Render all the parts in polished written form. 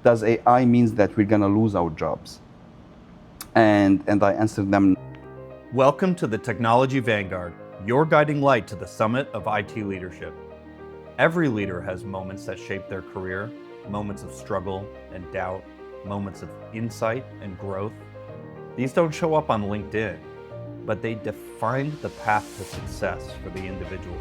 Does AI means that we're gonna lose our jobs? And I answered them. Welcome to the Technology Vanguard, your guiding light to the summit of IT leadership. Every leader has moments that shape their career, moments of struggle and doubt, moments of insight and growth. These don't show up on LinkedIn, but they define the path to success for the individual.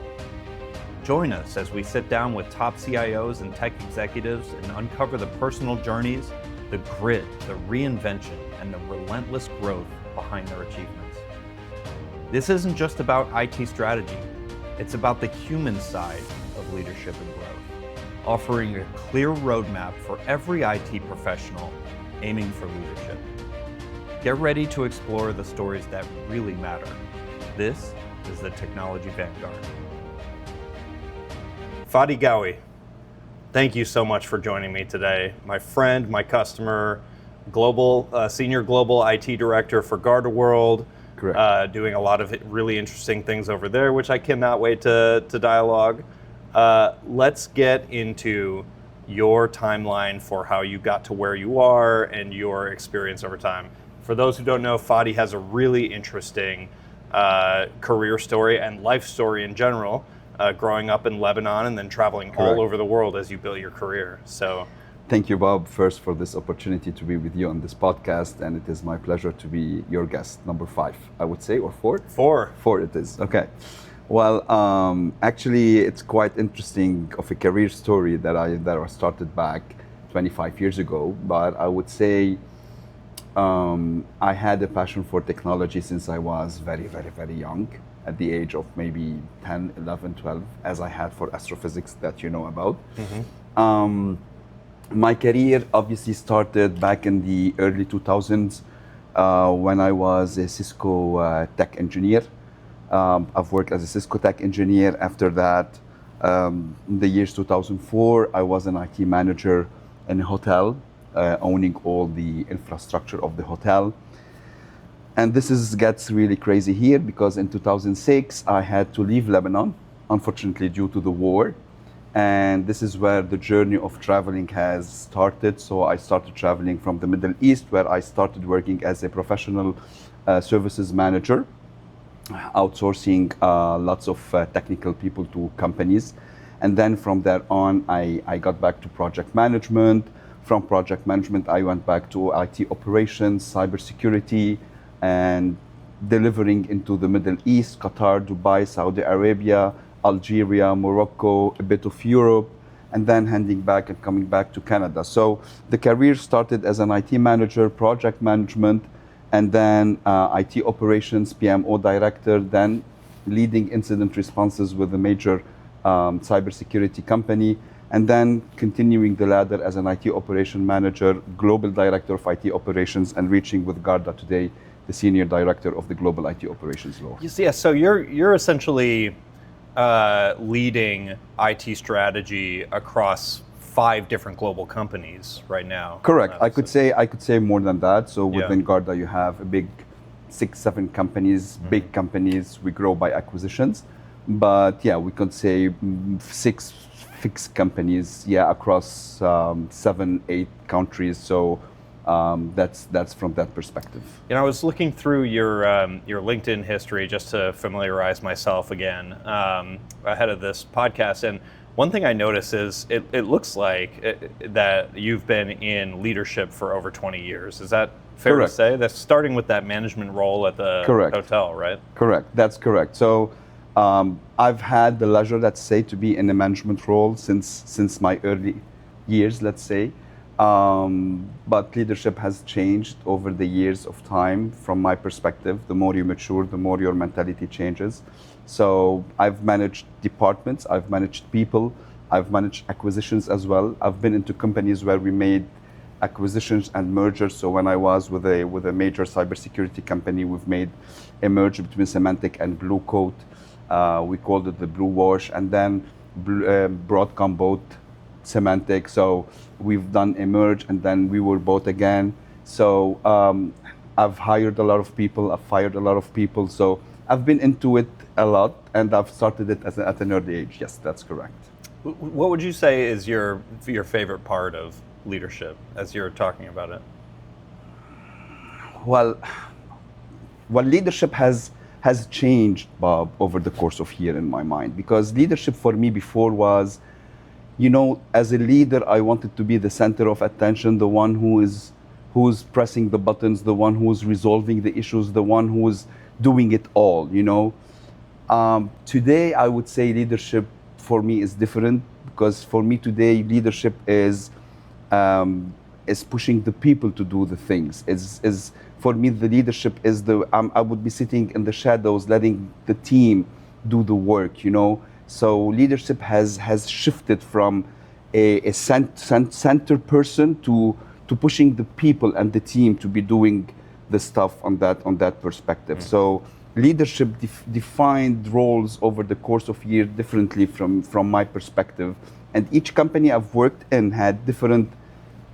Join us as we sit down with top CIOs and tech executives and uncover the personal journeys, the grit, the reinvention, and the relentless growth behind their achievements. This isn't just about IT strategy, it's about the human side of leadership and growth, offering a clear roadmap for every IT professional aiming for leadership. Get ready to explore the stories that really matter. This is the Technology Vanguard. Fadi Ghaoui, thank you so much for joining me today. My friend, my customer, senior global IT director for GardaWorld, doing a lot of really interesting things over there, which I cannot wait to dialogue. Let's get into your timeline for how you got to where you are and your experience over time. For those who don't know, Fadi has a really interesting career story and life story in general. Growing up in Lebanon and then traveling all over the world as you built your career. So, thank you, Bob, first for this opportunity to be with you on this podcast, and it is my pleasure to be your guest, number 5, I would say, or 4? 4. 4 it is, okay. Well, actually, it's quite interesting of a career story that I started back 25 years ago, but I would say I had a passion for technology since I was very, very, very young. At the age of maybe 10, 11, 12, as I had for astrophysics that you know about. Mm-hmm. My career obviously started back in the early 2000s when I was a Cisco tech engineer. I've worked as a Cisco tech engineer. After that, in the years 2004, I was an IT manager in a hotel, owning all the infrastructure of the hotel. And this gets really crazy here because in 2006, I had to leave Lebanon, unfortunately due to the war. And this is where the journey of traveling has started. So I started traveling from the Middle East, where I started working as a professional services manager, outsourcing lots of technical people to companies. And then from there on, I got back to project management. From project management, I went back to IT operations, cybersecurity, and delivering into the Middle East, Qatar, Dubai, Saudi Arabia, Algeria, Morocco, a bit of Europe, and then handing back and coming back to Canada. So the career started as an IT manager, project management, and then IT operations, PMO director, then leading incident responses with a major cybersecurity company, and then continuing the ladder as an IT operation manager, global director of IT operations, and reaching with Garda today, the senior director of the global IT operations law. Yeah, so you're essentially leading IT strategy across 5 different global companies right now. Correct. I could say more than that. So within Garda, you have a big 6-7 companies, big companies. We grow by acquisitions, but yeah, we could say 6 fixed companies, across 7-8 countries. So. That's from that perspective. You know, I was looking through your LinkedIn history just to familiarize myself again ahead of this podcast, and one thing I noticed is it looks like that you've been in leadership for over 20 years. Is that fair to say? That's starting with that management role at the hotel, right? Correct. That's correct. So I've had the leisure, let's say, to be in a management role since my early years, let's say. But leadership has changed over the years of time. From my perspective, the more you mature, the more your mentality changes. So I've managed departments, I've managed people, I've managed acquisitions as well. I've been into companies where we made acquisitions and mergers. So when I was with a major cybersecurity company, we've made a merger between Symantec and Blue Coat. We called it the Blue Wash, and then Broadcom bought Symantec. So we've done a merge, and then we were bought again. So I've hired a lot of people, I've fired a lot of people. So I've been into it a lot, and I've started it at an early age. Yes, that's correct. What would you say is your favorite part of leadership as you're talking about it? Well, leadership has changed, Bob, over the course of year in my mind, because leadership for me before was, as a leader, I wanted to be the center of attention, the one who's pressing the buttons, the one who's resolving the issues, the one who's doing it all. Today, I would say leadership for me is different, because for me today, leadership is pushing the people to do the things. Is for me, the leadership is I would be sitting in the shadows, letting the team do the work. So leadership has shifted from a center person to pushing the people and the team to be doing the stuff on that perspective. So leadership defined roles over the course of year differently from my perspective, and each company I've worked in had different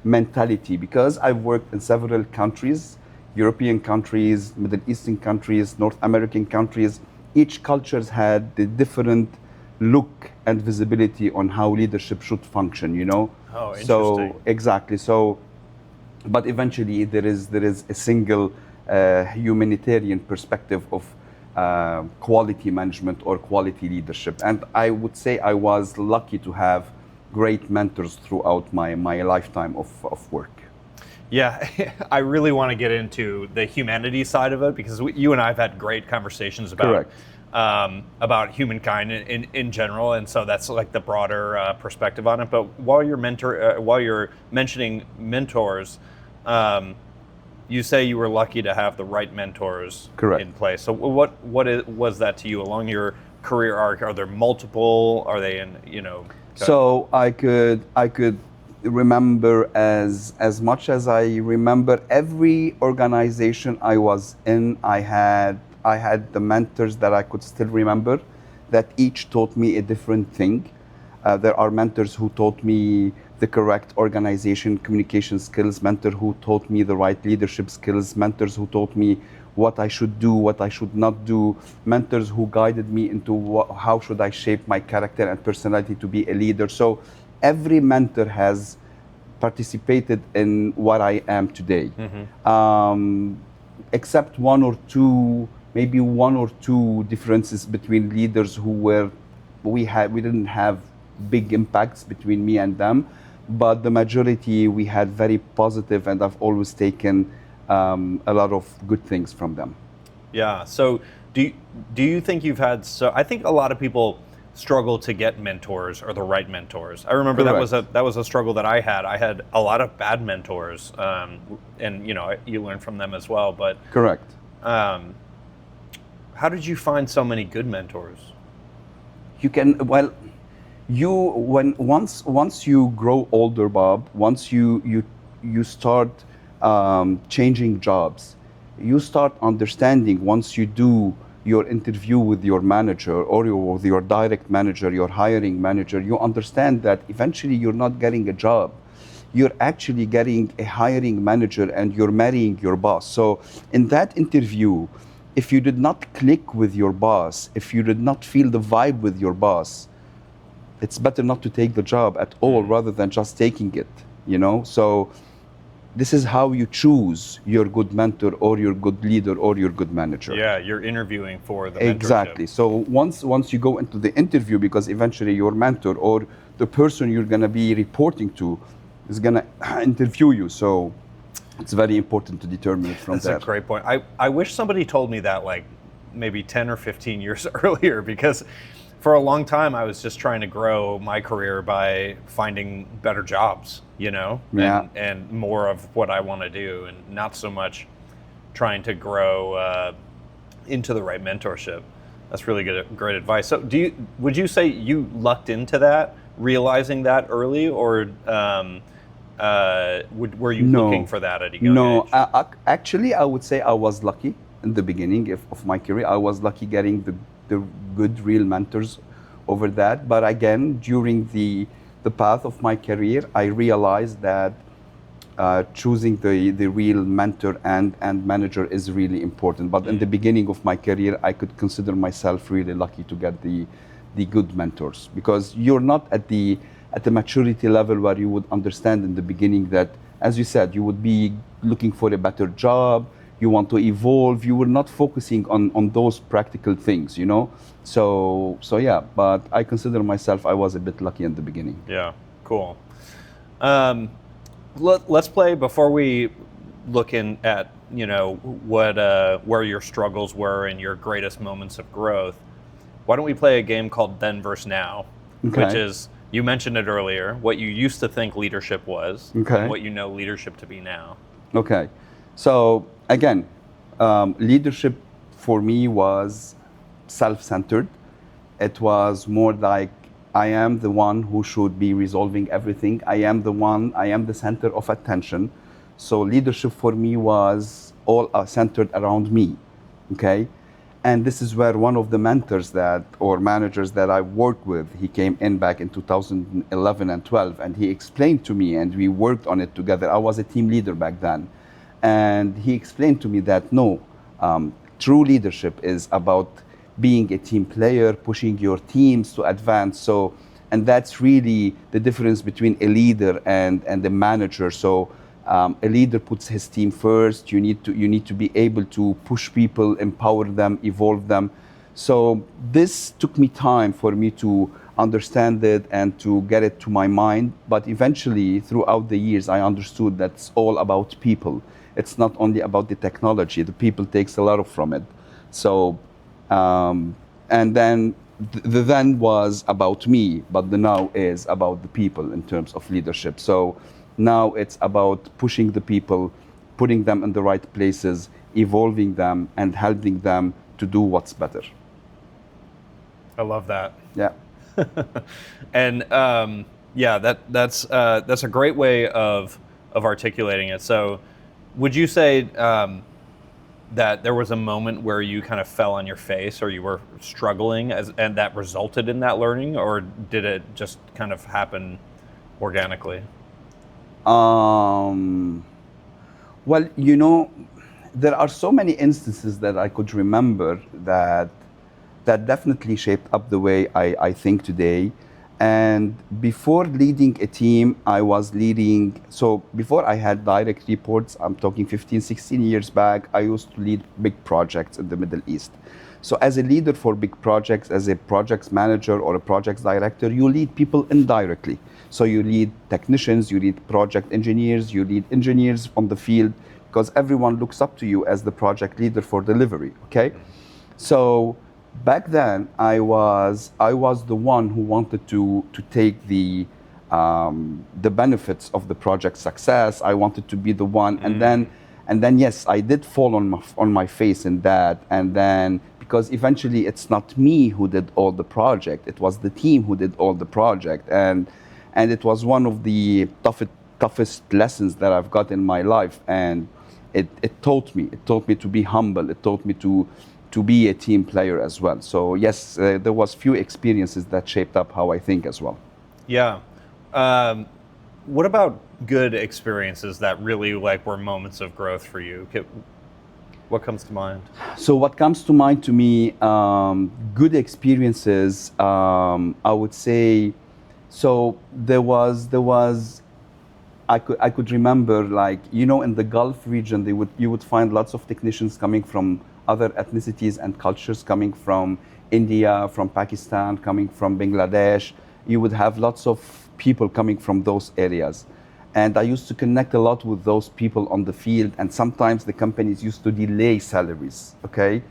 mentality, because I've worked in several countries, European countries, Middle Eastern countries, North American countries. Each cultures had the different look and visibility on how leadership should function. Oh, interesting. So exactly. So, but eventually there is a single humanitarian perspective of quality management or quality leadership, and I would say I was lucky to have great mentors throughout my lifetime of work. Yeah, I really want to get into the humanity side of it, because you and I have had great conversations about humankind in general, and so that's like the broader perspective on it. But while you're mentioning mentors, you say you were lucky to have the right mentors in place. So what was that to you along your career arc? Are there multiple? Are they in So I could remember as much as I remember every organization I was in. I had the mentors that I could still remember, that each taught me a different thing. There are mentors who taught me the correct organization communication skills, mentor who taught me the right leadership skills, mentors who taught me what I should do, what I should not do, mentors who guided me into how should I shape my character and personality to be a leader. So every mentor has participated in what I am today. Except maybe one or two differences between leaders we didn't have big impacts between me and them, but the majority we had very positive, and I've always taken a lot of good things from them. Yeah. So do you think you've had? So I think a lot of people struggle to get mentors or the right mentors. I remember that was a struggle that I had. I had a lot of bad mentors, and you learn from them as well. But correct. How did you find so many good mentors? Once you grow older, Bob, once you start changing jobs, you start understanding, once you do your interview with your manager or with your direct manager, your hiring manager, you understand that eventually you're not getting a job. You're actually getting a hiring manager, and you're marrying your boss. So in that interview, if you did not click with your boss, if you did not feel the vibe with your boss, it's better not to take the job at all rather than just taking it, So this is how you choose your good mentor or your good leader or your good manager. Yeah, you're interviewing for the mentorship. Exactly. So once you go into the interview, because eventually your mentor or the person you're going to be reporting to is going to interview you. So it's very important to determine it from there. That's a great point. I wish somebody told me that like maybe 10 or 15 years earlier, because for a long time I was just trying to grow my career by finding better jobs, and more of what I want to do, and not so much trying to grow into the right mentorship. That's really great advice. So would you say you lucked into that, realizing that early, or were you looking for that at a young age? No, actually I would say I was lucky in the beginning of my career. I was lucky getting the good real mentors over that. But again, during the path of my career, I realized that choosing the real mentor and manager is really important. But in the beginning of my career, I could consider myself really lucky to get the good mentors, because you're not at at a maturity level where you would understand in the beginning that, as you said, you would be looking for a better job, you want to evolve, you were not focusing on those practical things, you know? So yeah, but I consider myself, I was a bit lucky in the beginning. Yeah, cool. Let's play, before we look in at, you know, what where your struggles were and your greatest moments of growth. Why don't we play a game called Then versus Now, Okay. which is, you mentioned it earlier, what you used to think leadership was, Okay. and what you know leadership to be now. Okay, so again, leadership for me was self-centered. It was more like, I am the one who should be resolving everything. I am the center of attention. So leadership for me was all centered around me, okay? And this is where one of the mentors or managers that I worked with, he came in back in 2011 and 12, and he explained to me, and we worked on it together. I was a team leader back then. And he explained to me that no, true leadership is about being a team player, pushing your teams to advance. So, and that's really the difference between a leader and a manager. So a leader puts his team first. You need to be able to push people, empower them, evolve them. So this took me time for me to understand it and to get it to my mind. But eventually, throughout the years, I understood that it's all about people. It's not only about the technology. The people takes a lot from it. So, and then the then was about me, but the now is about the people in terms of leadership. So now it's about pushing the people, putting them in the right places, evolving them, and helping them to do what's better. I love that. Yeah. And yeah, that's a great way of articulating it. So, would you say that there was a moment where you kind of fell on your face, or you were struggling, and that resulted in that learning, or did it just kind of happen organically? Well, you know, there are so many instances that I could remember that definitely shaped up the way I think today. And before leading a team, so before I had direct reports, I'm talking 15, 16 years back, I used to lead big projects in the Middle East. So as a leader for big projects, as a projects manager or a projects director, you lead people indirectly. So you lead technicians, you lead project engineers, you lead engineers on the field, because everyone looks up to you as the project leader for delivery, okay? So back then, I was the one who wanted to take the benefits of the project success. I wanted to be the one, and then yes, I did fall on my face in that, and then because eventually it's not me who did all the project, it was the team who did all the project, and it was one of the toughest lessons that I've got in my life, and it taught me to be humble. It taught me to be a team player as well. So yes, there was few experiences that shaped up how I think as well. Yeah. What about good experiences that really were moments of growth for you? What comes to mind? So what comes to mind to me, good experiences, I would say, so there was I could remember, like, you know, in the Gulf region, you would find lots of technicians coming from other ethnicities and cultures, coming from India, from Pakistan, coming from Bangladesh. You would have lots of people coming from those areas. And I used to connect a lot with those people on the field, and sometimes the companies used to delay salaries, okay?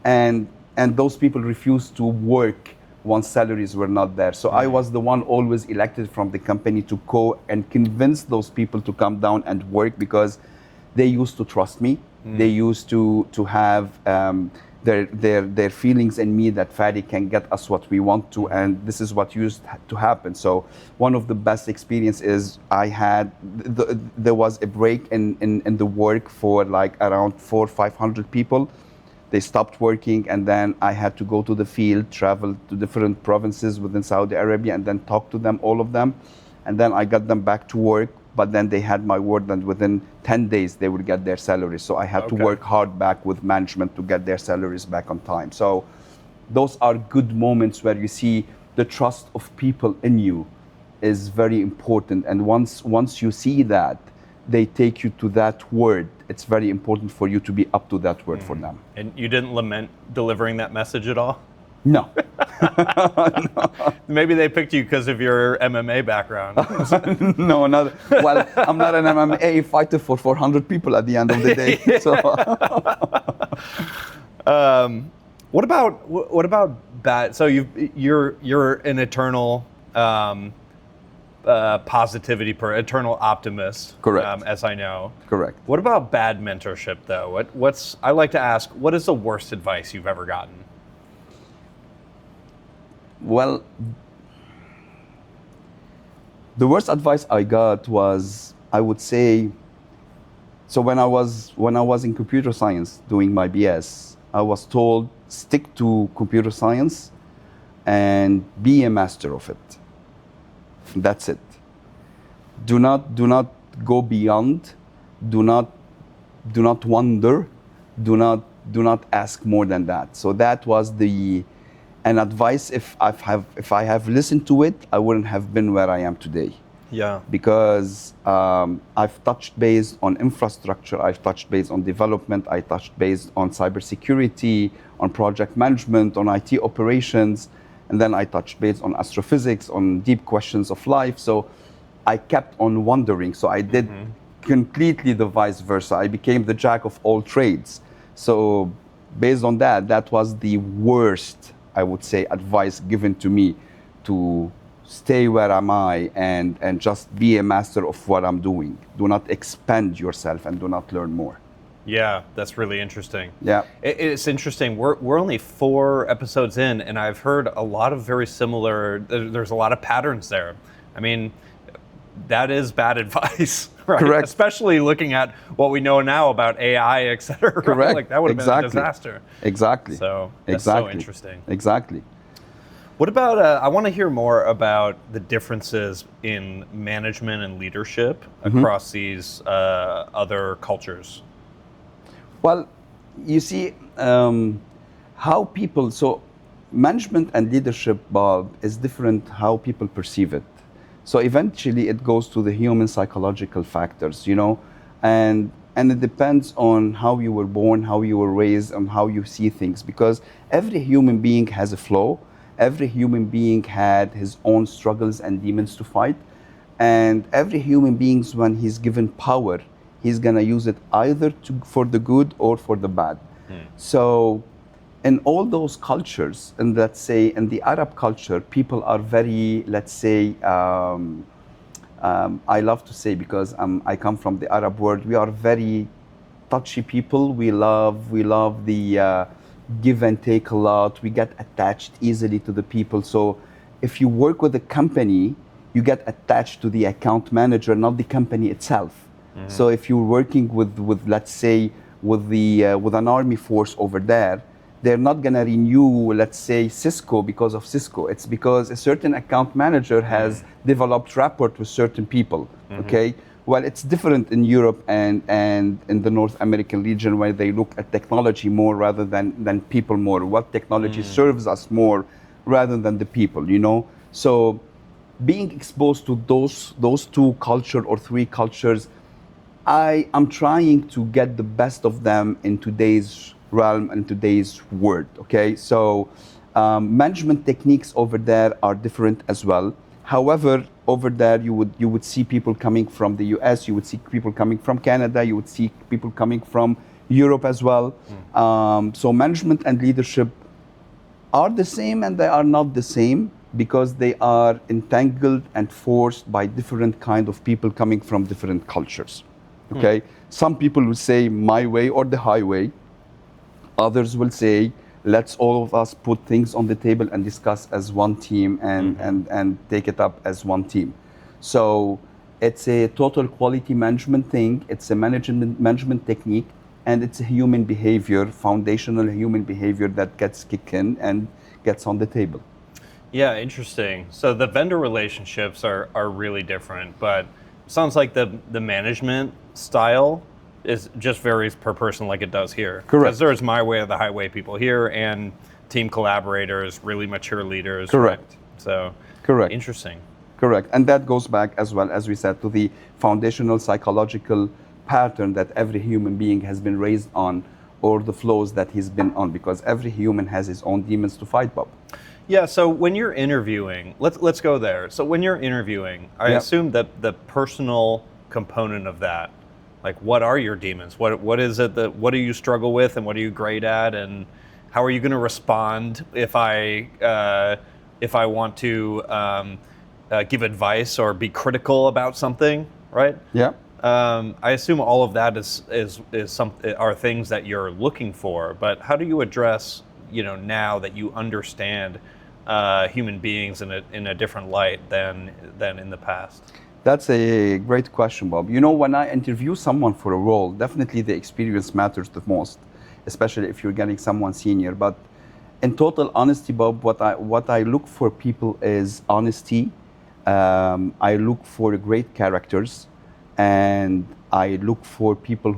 And those people refused to work once salaries were not there. So I was the one always elected from the company to go and convince those people to come down and work, because they used to trust me. They used to have their feelings in me that Fadi can get us what we want to, and this is what used to happen. So one of the best experiences I had, there was a break in the work for like around 400 or 500 people. They stopped working, and then I had to go to the field, travel to different provinces within Saudi Arabia, and then talk to them, all of them. And then I got them back to work, but then they had my word that within 10 days they would get their salaries. So I had to work hard back with management to get their salaries back on time. So those are good moments where you see the trust of people in you is very important. And once you see that, they take you to that word. It's very important for you to be up to that word for them. And you didn't lament delivering that message at all? No. Maybe they picked you because of your MMA background. No, not. Well, I'm not an MMA fighter for 400 people at the end of the day. So. What about bad? So you're an eternal positivity, eternal optimist. Correct. As I know. Correct. What about bad mentorship though? I like to ask, what is the worst advice you've ever gotten? Well, the worst advice I got was, I would say, so when I was in computer science doing my BS, I was told, stick to computer science and be a master of it. That's it. Do not go beyond. Do not wonder. Do not ask more than that. So that was an advice. If I have listened to it, I wouldn't have been where I am today. Yeah. Because I've touched base on infrastructure, I've touched base on development, I touched base on cybersecurity, on project management, on IT operations, and then I touched base on astrophysics, on deep questions of life. So I kept on wondering. So I did completely the vice versa. I became the jack of all trades. So based on that, that was the worst, I would say, advice given to me, to stay where am I and just be a master of what I'm doing. Do not expand yourself and do not learn more. Yeah, that's really interesting. Yeah. It's interesting. We're only 4 episodes in, and I've heard a lot of very similar, there's a lot of patterns there. I mean, that is bad advice, right? Correct. Especially looking at what we know now about AI, et cetera. Correct. Right? Like that would have been a Exactly. disaster. Exactly. So that's Exactly. so interesting. Exactly. What about, I want to hear more about the differences in management and leadership across these other cultures. Well, you see, how people, so management and leadership, Bob, is different how people perceive it. So eventually it goes to the human psychological factors, and it depends on how you were born, how you were raised, and how you see things. Because every human being has a flaw. Every human being had his own struggles and demons to fight. And every human being, when he's given power, he's gonna use it either for the good or for the bad. So in all those cultures, and let's say in the Arab culture, people are very, let's say, I love to say, because I come from the Arab world, we are very touchy people. We love the give and take a lot. We get attached easily to the people. So if you work with a company, you get attached to the account manager, not the company itself. So if you're working with let's say, with an army force over there, they're not gonna renew, let's say, Cisco because of Cisco. It's because a certain account manager has developed rapport with certain people, okay? Well, it's different in Europe and in the North American region, where they look at technology more rather than people more. What technology serves us more rather than the people, So being exposed to those 2 culture or 3 cultures, I'm trying to get the best of them in today's realm and today's world, okay? So management techniques over there are different as well. However, over there you would see people coming from the US, you would see people coming from Canada, you would see people coming from Europe as well. So management and leadership are the same and they are not the same, because they are entangled and forced by different kind of people coming from different cultures. Okay, some people will say my way or the highway. Others will say, let's all of us put things on the table and discuss as one team and take it up as one team. So it's a total quality management thing. It's a management technique, and it's a human behavior, foundational human behavior that gets kicked in and gets on the table. Yeah, interesting. So the vendor relationships are really different, but sounds like the management style just varies per person, like it does here. Correct. Because there's my way or the highway people here, and team collaborators, really mature leaders. Correct. Right? So Correct. Interesting. Correct. And that goes back, as well as we said, to the foundational psychological pattern that every human being has been raised on, or the flows that he's been on, because every human has his own demons to fight, Bob. Yeah, so when you're interviewing, let's go there. So when you're interviewing, I assume that the personal component of that, like what are your demons? What is it that, what do you struggle with, and what are you great at, and how are you going to respond if I want to give advice or be critical about something, right? Yeah. I assume all of that are things that you're looking for, but how do you address, now that you understand human beings in a different light than in the past? That's a great question, Bob. When I interview someone for a role, definitely the experience matters the most, especially if you're getting someone senior. But in total honesty, Bob, what I look for people is honesty. I look for great characters, and I look for people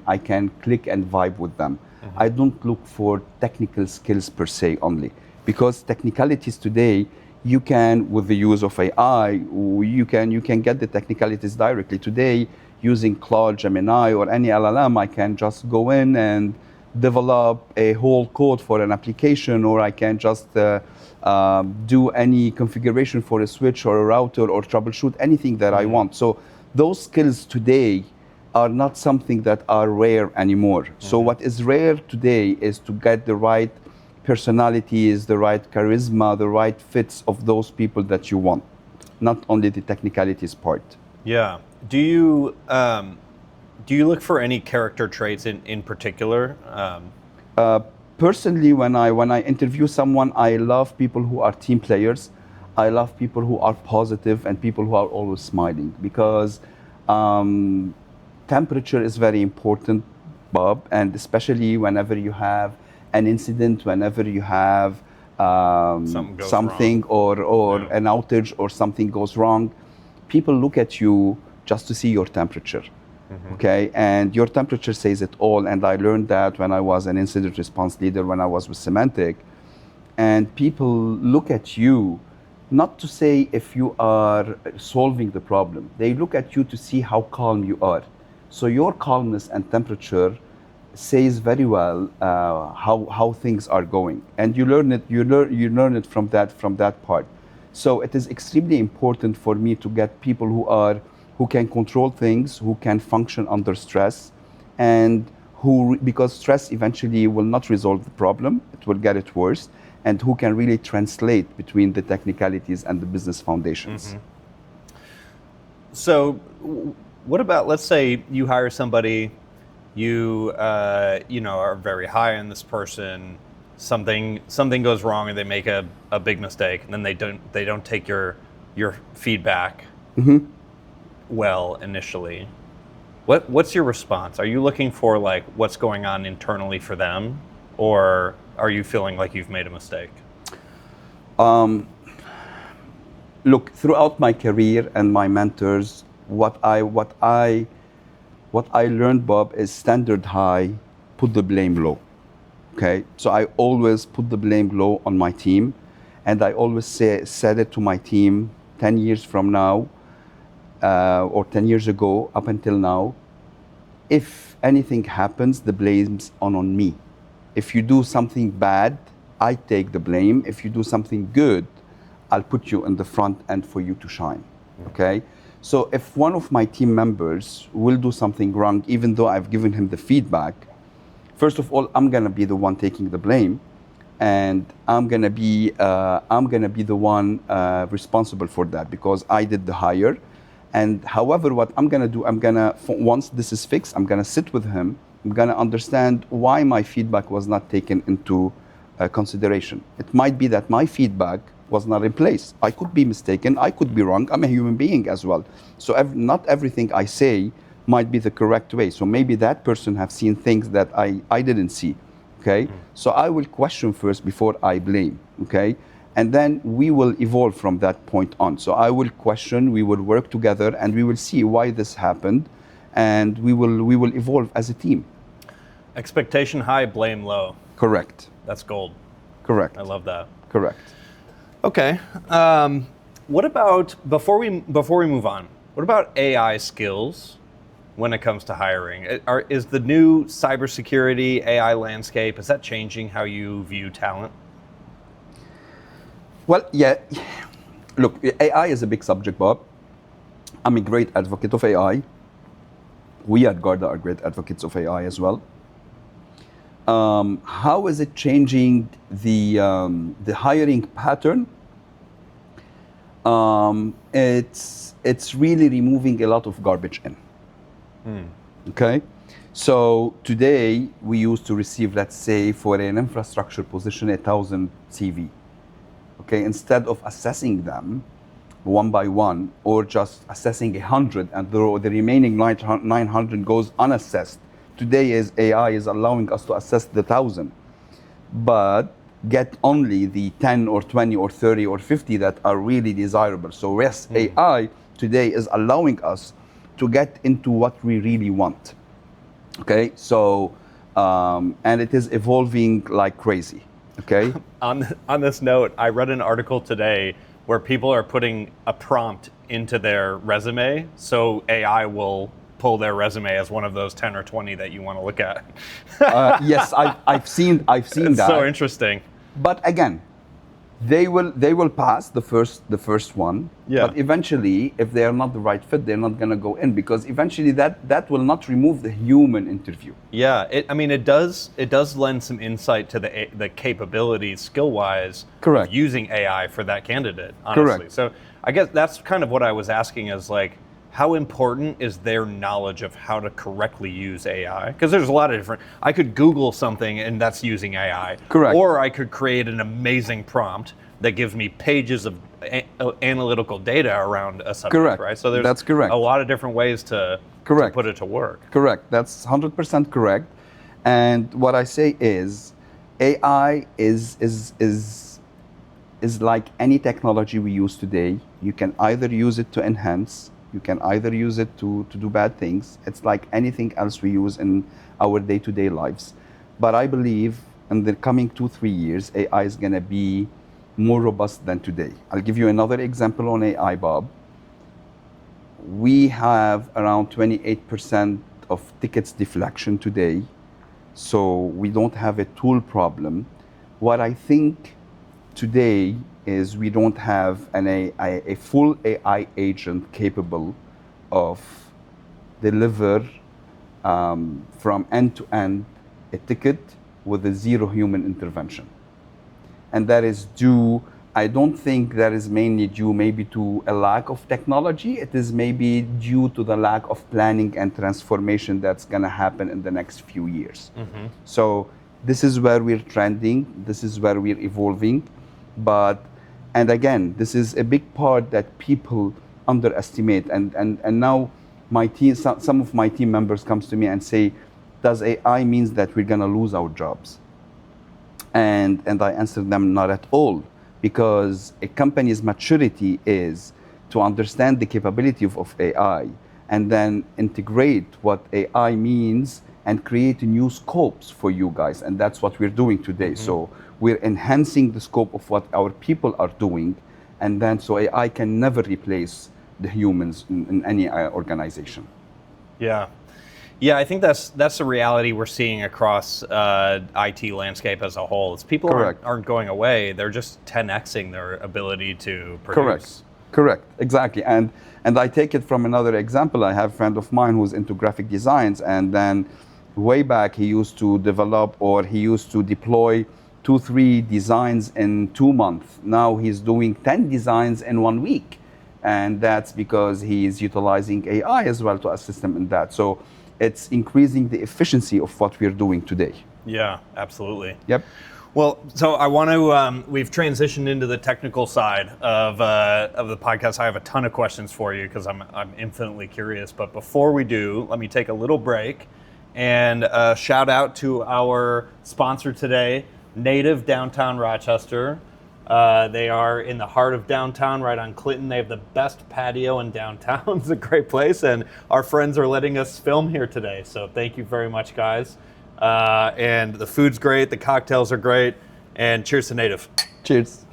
I can click and vibe with them. I don't look for technical skills per se only, because technicalities today, you can, with the use of AI, you can get the technicalities directly. Today, using Claude, Gemini, or any LLM, I can just go in and develop a whole code for an application, or I can just do any configuration for a switch or a router, or troubleshoot anything that I want. So those skills today are not something that are rare anymore. So what is rare today is to get the right personalities, the right charisma, the right fits of those people that you want, not only the technicalities part. Yeah. Do you look for any character traits in particular? Personally, when I interview someone, I love people who are team players. I love people who are positive and people who are always smiling, because temperature is very important, Bob, and especially whenever you have an incident, whenever you have something or an outage or something goes wrong, people look at you just to see your temperature. Okay, and your temperature says it all. And I learned that when I was an incident response leader, when I was with Symantec, and people look at you not to say if you are solving the problem. They look at you to see how calm you are. So your calmness and temperature says very well how things are going, and you learn it from that part. So it is extremely important for me to get people who can control things, who can function under stress, and because stress eventually will not resolve the problem, it will get it worse, and who can really translate between the technicalities and the business foundations. So what about, let's say you hire somebody, you are very high on this person, something goes wrong and they make a big mistake, and then they don't take your feedback well initially. What's your response? Are you looking for like what's going on internally for them, or are you feeling like you've made a mistake? Look, throughout my career and my mentors, what I learned, Bob, is standard high, put the blame low. Okay, so I always put the blame low on my team, and I always said it to my team 10 years from now, or 10 years ago up until now. If anything happens, the blame's on me. If you do something bad, I take the blame. If you do something good, I'll put you in the front end for you to shine. Okay? So if one of my team members will do something wrong, even though I've given him the feedback, first of all, I'm gonna be the one taking the blame, and I'm gonna be the one responsible for that, because I did the hire. And however, what I'm gonna do, once this is fixed, I'm gonna sit with him. I'm gonna understand why my feedback was not taken into consideration. It might be that my feedback was not in place. I could be mistaken, I could be wrong, I'm a human being as well. So not everything I say might be the correct way. So maybe that person have seen things that I didn't see, okay? So I will question first before I blame, okay? And then we will evolve from that point on. So I will question, we will work together, and we will see why this happened, and we will evolve as a team. Expectation high, blame low. Correct. That's gold. Correct. I love that. Correct. Okay. What about, before we move on, what about AI skills when it comes to hiring? Is the new cybersecurity AI landscape, is that changing how you view talent? Well, yeah. Look, AI is a big subject, Bob. I'm a great advocate of AI. We at Garda are great advocates of AI as well. How is it changing the hiring pattern? It's really removing a lot of garbage in. Okay, so today we used to receive, let's say, for an infrastructure position, 1,000 CV. Okay, instead of assessing them one by one, or just assessing 100 and the remaining 900 goes unassessed. Today is AI is allowing us to assess the 1,000, but get only the 10 or 20 or 30 or 50 that are really desirable. So yes, AI today is allowing us to get into what we really want. Okay, so and it is evolving like crazy. Okay. On this note, I read an article today where people are putting a prompt into their resume, so AI will pull their resume as one of those 10 or 20 that you want to look at. Yes, I've seen It's that. so interesting. But again, they will pass the first one. Yeah. But eventually, if they are not the right fit, they're not going to go in, because eventually that will not remove the human interview. Yeah, it does lend some insight to the capabilities skill-wise Correct. of using AI for that candidate, honestly. Correct. So I guess that's kind of what I was asking, is like, how important is their knowledge of how to correctly use AI? Because there's a lot of different, I could Google something and that's using AI. Correct. Or I could create an amazing prompt that gives me pages of analytical data around a subject, Correct. right? So there's That's correct. a lot of different ways to put it to work. Correct. That's 100% correct. And what I say is, AI is like any technology we use today. You can either use it to enhance, you can either use it to do bad things. It's like anything else we use in our day-to-day lives. But I believe in the coming 2-3 years, AI is going to be more robust than today. I'll give you another example on AI, Bob. We have around 28% of tickets deflection today, so we don't have a tool problem. What I think today is we don't have a full AI agent capable of deliver from end to end a ticket with a zero human intervention. And that is due, I don't think that is mainly due maybe to a lack of technology. It is maybe due to the lack of planning and transformation that's going to happen in the next few years. So this is where we're trending. This is where we're evolving. And again, this is a big part that people underestimate. And now my team, some of my team members comes to me and say, does AI means that we're going to lose our jobs? And I answer them, not at all, because a company's maturity is to understand the capability of AI and then integrate what AI means and create new scopes for you guys. And that's what we're doing today. So we're enhancing the scope of what our people are doing. And then so AI can never replace the humans in any organization. Yeah. Yeah, I think that's the reality we're seeing across IT landscape as a whole. It's people aren't going away; they're just 10xing their ability to produce. Correct, exactly. And I take it from another example. I have a friend of mine who's into graphic designs, and then way back he used to develop or he used to deploy 2-3 designs in 2 months. Now he's doing 10 designs in 1 week, and that's because he's utilizing AI as well to assist him in that. So it's increasing the efficiency of what we're doing today. Yeah, absolutely. Yep. Well, so I want to, we've transitioned into the technical side of the podcast. I have a ton of questions for you because I'm infinitely curious. But before we do, let me take a little break and shout out to our sponsor today, Native Downtown Rochester. They are in the heart of downtown, right on Clinton. They have the best patio in downtown. It's a great place, and our friends are letting us film here today. So thank you very much, guys. And the food's great, the cocktails are great, and cheers to Native. Cheers.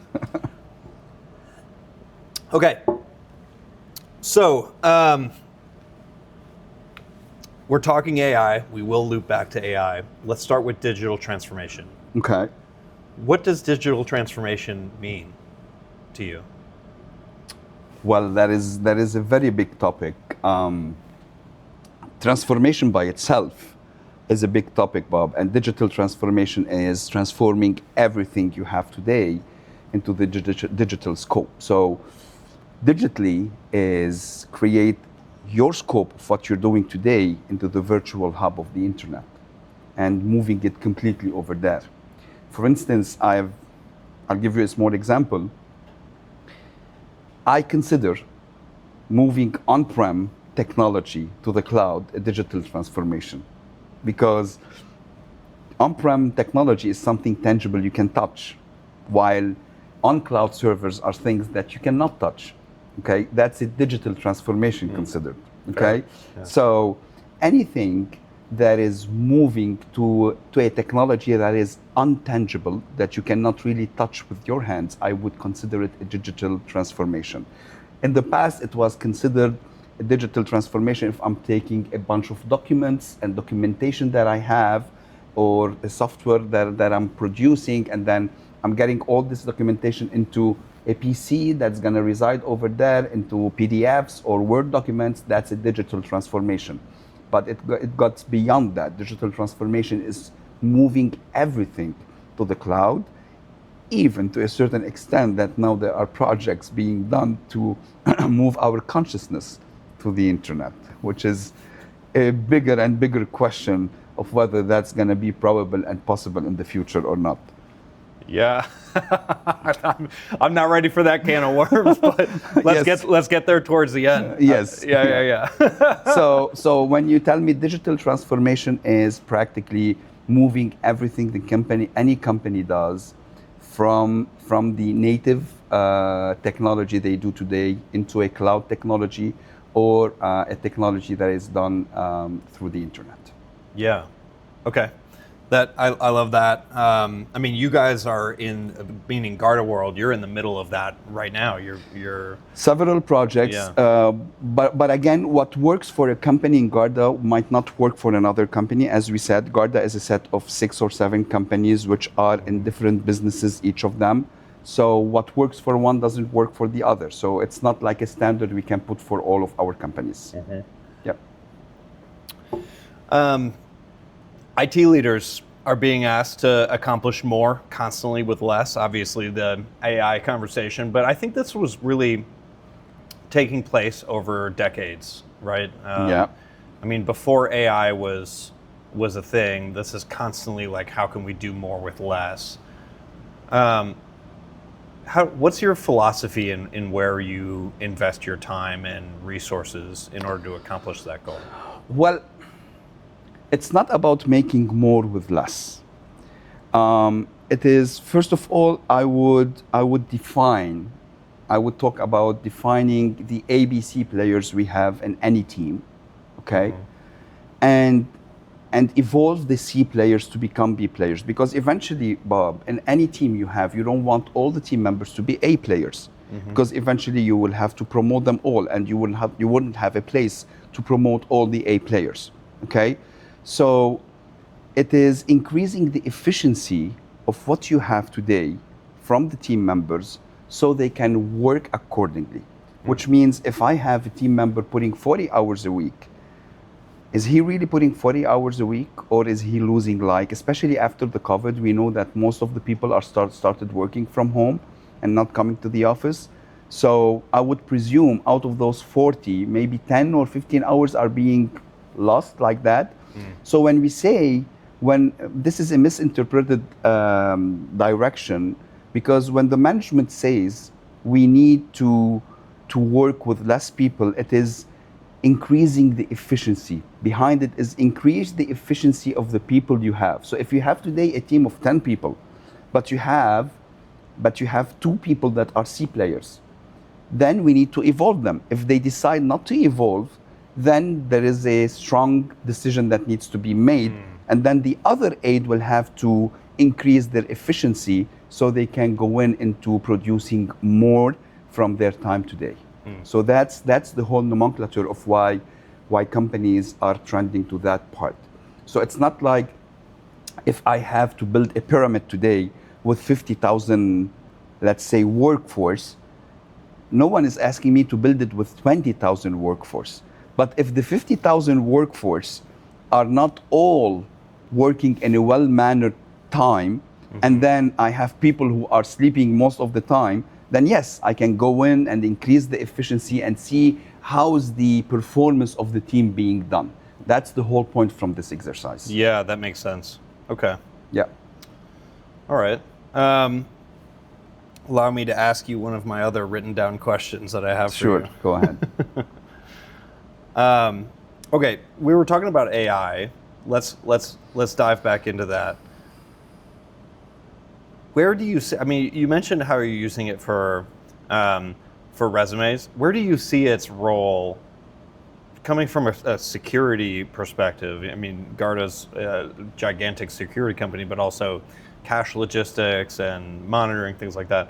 Okay. So, we're talking AI. We will loop back to AI. Let's start with digital transformation. Okay. What does digital transformation mean to you? Well, that is a very big topic. Transformation by itself is a big topic, Bob, and digital transformation is transforming everything you have today into the digital scope. So digitally is create your scope of what you're doing today into the virtual hub of the internet and moving it completely over there. For instance, I'll give you a small example. I consider moving on-prem technology to the cloud a digital transformation, because on-prem technology is something tangible you can touch, while on-cloud servers are things that you cannot touch. Okay, that's a digital transformation considered. Okay, Yeah. So anything that is moving to a technology that is untangible, that you cannot really touch with your hands, I would consider it a digital transformation. In the past, it was considered a digital transformation if I'm taking a bunch of documents and documentation that I have, or a software that I'm producing, and then I'm getting all this documentation into a PC that's going to reside over there into PDFs or Word documents. That's a digital transformation. But it got beyond that. Digital transformation is moving everything to the cloud, even to a certain extent that now there are projects being done to move our consciousness to the internet, which is a bigger and bigger question of whether that's going to be probable and possible in the future or not. Yeah, I'm not ready for that can of worms, but let's get there towards the end. Yes. Yeah. So when you tell me digital transformation is practically moving everything any company does from the native technology they do today into a cloud technology, or a technology that is done through the internet. Yeah. Okay. I love that. I mean, you guys are meaning GardaWorld, you're in the middle of that right now. You're several projects, yeah. But again, what works for a company in Garda might not work for another company. As we said, Garda is a set of 6 or 7 companies which are in different businesses, each of them. So what works for one doesn't work for the other. So it's not like a standard we can put for all of our companies. Mm-hmm. Yep. IT leaders are being asked to accomplish more constantly with less, obviously the AI conversation, but I think this was really taking place over decades, right? Yeah. I mean, before AI was a thing, this is constantly like, how can we do more with less? What's your philosophy in where you invest your time and resources in order to accomplish that goal? Well, it's not about making more with less. It is, first of all, I would talk about defining the ABC players we have in any team, okay? Mm-hmm. And evolve the C players to become B players. Because eventually, Bob, in any team you have, you don't want all the team members to be A players. Mm-hmm. Because eventually you will have to promote them all, and you wouldn't have a place to promote all the A players, okay? So it is increasing the efficiency of what you have today from the team members so they can work accordingly. Mm-hmm. Which means if I have a team member putting 40 hours a week, is he really putting 40 hours a week, or is he losing, like, especially after the COVID, we know that most of the people are started working from home and not coming to the office. So I would presume out of those 40, maybe 10 or 15 hours are being lost like that. So when we say, this is a misinterpreted direction, because when the management says we need to work with less people, it is increasing the efficiency. Behind it is increase the efficiency of the people you have. So if you have today a team of 10 people, but you have 2 people that are C players, then we need to evolve them. If they decide not to evolve, then there is a strong decision that needs to be made, and then the other 8 will have to increase their efficiency so they can go into producing more from their time today. So that's the whole nomenclature of why companies are trending to that part. So it's not like if I have to build a pyramid today with 50,000, let's say, workforce, no one is asking me to build it with 20,000 workforce. But if the 50,000 workforce are not all working in a well-mannered time, and then I have people who are sleeping most of the time, then yes, I can go in and increase the efficiency and see how's the performance of the team being done. That's the whole point from this exercise. Yeah, that makes sense. Okay. Yeah. All right. Allow me to ask you one of my other written down questions that I have for you. Sure, go ahead. Okay, we were talking about AI. Let's dive back into that. Where do you see? I mean, you mentioned how you're using it for resumes. Where do you see its role coming from a security perspective? I mean, Garda's a gigantic security company, but also cache logistics and monitoring, things like that.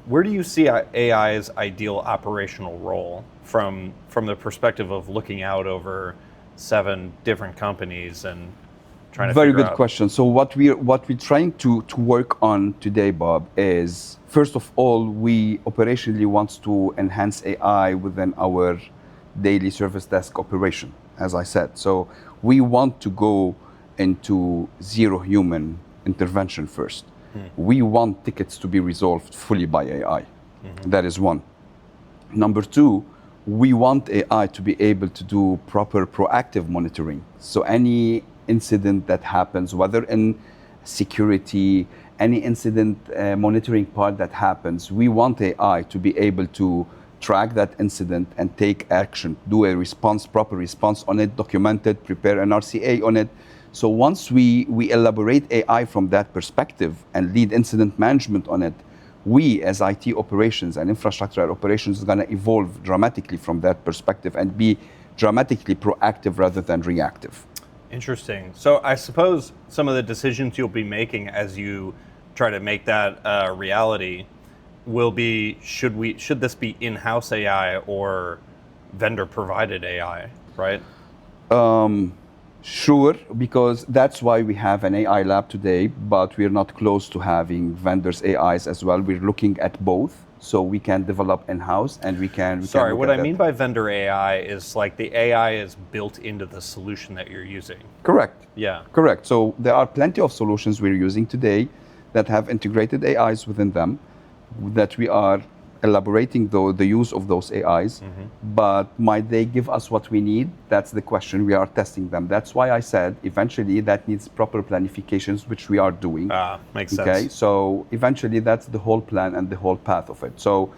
Where do you see AI's ideal operational role from the perspective of looking out over 7 different companies and trying to Very figure good out? question. So what we're trying to work on today, Bob, is first of all, we operationally want to enhance AI within our daily service desk operation, as I said. So we want to go into zero human intervention first. We want tickets to be resolved fully by AI. That is one. Number two, we want AI to be able to do proper proactive monitoring. So any incident that happens, whether in security, any incident monitoring part that happens, we want AI to be able to track that incident and take action, do a response, proper response on it, document it, prepare an RCA on it. So once we elaborate AI from that perspective and lead incident management on it, we as IT operations and infrastructure operations is going to evolve dramatically from that perspective and be dramatically proactive rather than reactive. Interesting. So I suppose some of the decisions you'll be making as you try to make that reality will be, should this be in-house AI or vendor-provided AI, right? Sure, because that's why we have an AI lab today, but we're not close to having vendors' AIs as well. We're looking at both, so we can develop in-house and we can. Sorry, what I mean by vendor AI is like the AI is built into the solution that you're using. Correct. Yeah. Correct. So there are plenty of solutions we're using today that have integrated AIs within them, that we are elaborating the use of those AIs, but might they give us what we need? That's the question. We are testing them. That's why I said eventually that needs proper planifications, which we are doing. Makes sense. Okay, so eventually that's the whole plan and the whole path of it. So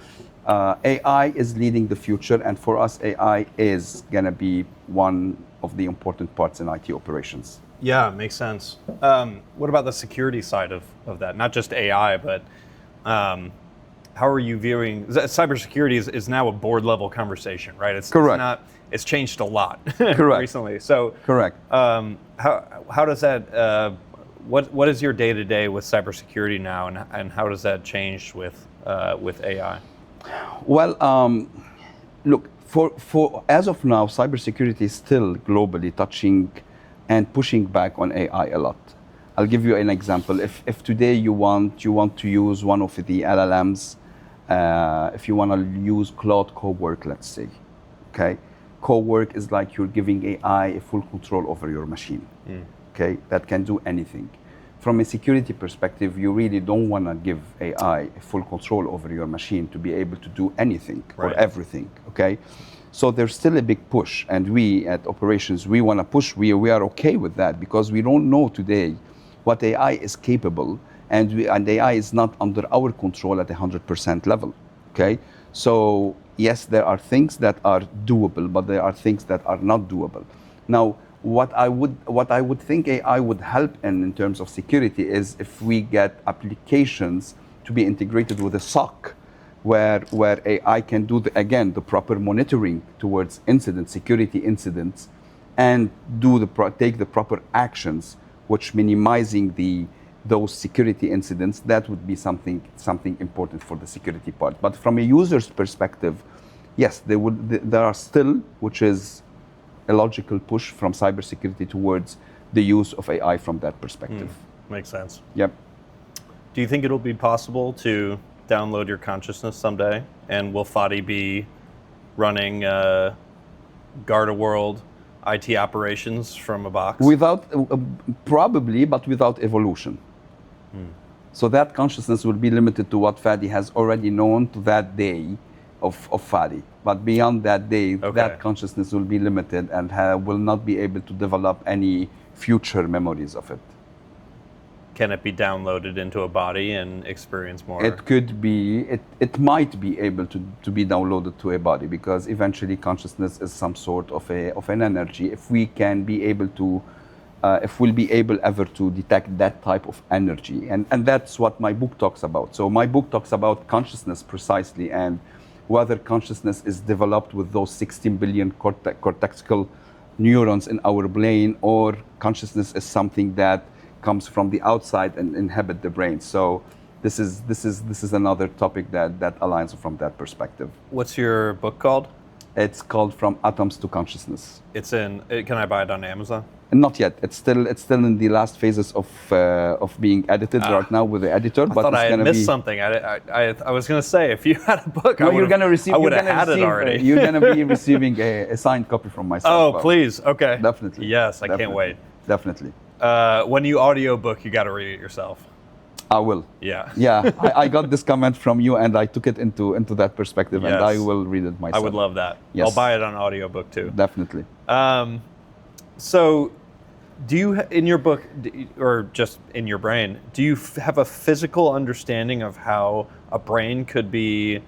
AI is leading the future, and for us, AI is going to be one of the important parts in IT operations. Yeah, makes sense. What about the security side of that? Not just AI, but how are you viewing cybersecurity is now a board level conversation, right? It's correct. It's not. It's changed a lot correct. recently. So correct. How does that? What is your day to day with cybersecurity now, and how does that change with AI? Well, look, for as of now, cybersecurity is still globally touching and pushing back on AI a lot. I'll give you an example. If today you want to use one of the LLMs, if you want to use Cloud Cowork, let's say, okay, Cowork is like you're giving AI a full control over your machine, okay, that can do anything. From a security perspective, you really don't want to give AI a full control over your machine to be able to do anything or everything, okay? So there's still a big push, and we at operations, we want to push. We are okay with that because we don't know today what AI is capable, and AI is not under our control at 100% level, okay? So yes, there are things that are doable, but there are things that are not doable. Now, what I would think AI would help in terms of security is if we get applications to be integrated with a SOC, where AI can do the proper monitoring towards security incidents, and take the proper actions, which minimizing the those security incidents, that would be something important for the security part. But from a user's perspective, yes, there are still, which is a logical push from cybersecurity towards the use of AI from that perspective. Makes sense. Yep. Do you think it'll be possible to download your consciousness someday? And will Fadi be running GardaWorld IT operations from a box? Without, probably, but without evolution. So that consciousness will be limited to what Fadi has already known to that day of Fadi. But beyond that day, that consciousness will be limited and will not be able to develop any future memories of it. Can it be downloaded into a body and experience more? It could be, it might be able to be downloaded to a body, because eventually consciousness is some sort of an energy. If we can be able to, if we'll be able ever to detect that type of energy. And that's what my book talks about. So my book talks about consciousness precisely, and whether consciousness is developed with those 16 billion cortical neurons in our brain, or consciousness is something that comes from the outside and inhabit the brain. So this is another topic that aligns from that perspective. What's your book called? It's called From Atoms to Consciousness. It's in. Can I buy it on Amazon? Not yet. It's still in the last phases of being edited right now with the editor. But I thought I had missed something. I was going to say, if you had a book, I would have had it already. You're going to be receiving a signed copy from myself. Oh, please. Okay. Definitely. Yes, I can't wait. Definitely. When you audiobook, you got to read it yourself. I will. Yeah. Yeah. I got this comment from you, and I took it into that perspective, and I will read it myself. I would love that. Yes. I'll buy it on audiobook too. Definitely. So, do you, in your book, or just in your brain, do you have a physical understanding of how a brain could be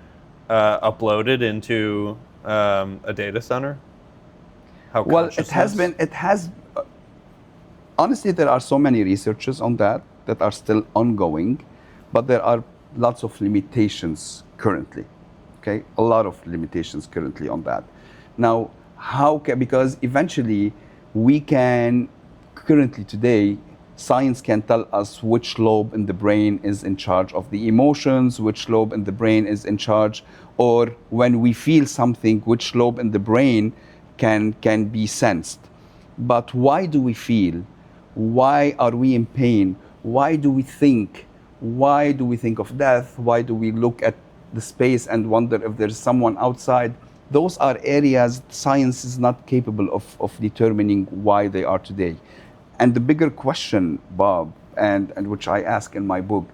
uploaded into a data center? How well, it has. Honestly, there are so many researches on that are still ongoing, but there are lots of limitations currently. Okay, a lot of limitations currently on that. Now, because eventually we can, currently today, science can tell us which lobe in the brain is in charge of the emotions, which lobe in the brain is in charge, or when we feel something, which lobe in the brain can be sensed. But why do we feel? Why are we in pain? Why do we think? Why do we think of death? Why do we look at the space and wonder if there's someone outside? Those are areas science is not capable of determining why they are today. And the bigger question, Bob, and which I ask in my book,